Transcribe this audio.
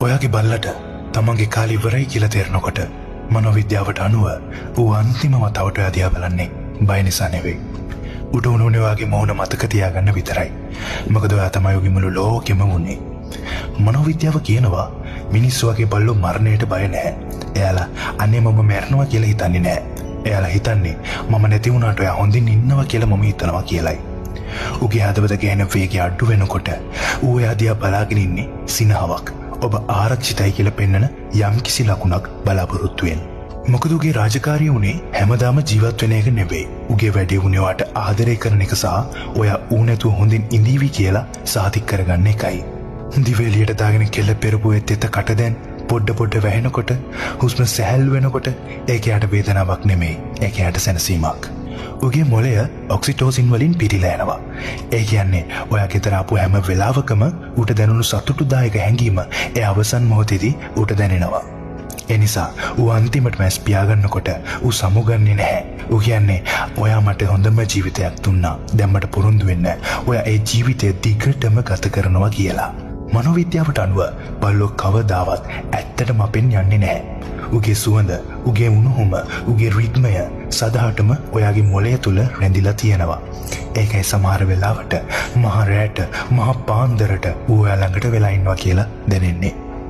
ඔයාගේ බල්ලට තමන්ගේ කාලේ ඉවරයි කියලා තේරෙනකොට මනෝවිද්‍යාවට අනුව ඌ අන්තිම වතාවට ඔයා දිහා බලන්නේ බය නිසා නෙවෙයි. උඩ උණුනේ වාගේ මౌන මතක තියාගන්න විතරයි. මොකද ඔයා තමයි ඔගේ මුළු ලෝකෙම වුනේ. මනෝවිද්‍යාව කියනවා මිනිස්සු වගේ බල්ලෝ මරණයට බය නැහැ. එයාලා අනේ මම මැරෙනවා කියලා හිතන්නේ නැහැ. එයාලා හිතන්නේ මම නැති වුණාට ඔයා හොඳින් ඉන්නවා කියලා මම හිතනවා කියලයි. උගේ හදවත ගෑන වේගය අඩු වෙනකොට ඌ එයා දිහා බලාගෙන ඉන්නේ සිනහවක්. ඔබ ආරක්ෂිතයි කියලා පෙන්නන යම්කිසි ලකුණක් බලාපොරොත්තු වෙන. මොකද උගේ රාජකාරිය උනේ හැමදාම ජීවත් වෙන එක නෙවෙයි. උගේ වැඩේ උනේ වාට ආදරය කරන එක සහ ඔයා ඌ නැතුව හොඳින් ඉඳීවි කියලා සාතික් කරගන්න එකයි. දිවෙලියට දාගෙන කෙල්ල පෙරපු එතෙත කට දැන් පොඩ වැහෙනකොට හුස්ම සැහැල් වෙනකොට ඒක යට වේදනාවක් නෙමෙයි. ඒක යට සැනසීමක්. උගේ මොළය ඔක්සිටෝසින් වලින් පිරීලා යනවා. ඒ කියන්නේ ඔයා ගෙදර ආපු හැම වෙලාවකම ඌට දැනුණු සතුටුදායක හැඟීම ඒ අවසන් මොහොතේදී ඌට දැනෙනවා. ඒ නිසා ඌ අන්තිමට මැස් පියාගන්නකොට ඌ සමුගන්නේ නැහැ. ඌ කියන්නේ ඔයා මට හොඳම ජීවිතයක් දුන්නා. දැන් මට පුරුදු වෙන්න. ඔයා ඒ ජීවිතය දිගටම ගත කරනවා කියලා. මනෝවිද්‍යාවට අනුව බල්ලෝ කවදාවත් ඇත්තටම අපෙන් යන්නේ නැහැ. උගේ සුවඳ, උගේ උණුහුම, උගේ රිද්මය සදාටම ඔයාගේ මොළය තුල රැඳිලා තියෙනවා. ඒකයි සමහර වෙලාවට මහ රැට, මහ පාන්දරට ඌ ඔයා ළඟට වෙලා ඉන්නවා කියලා දැනෙන්නේ.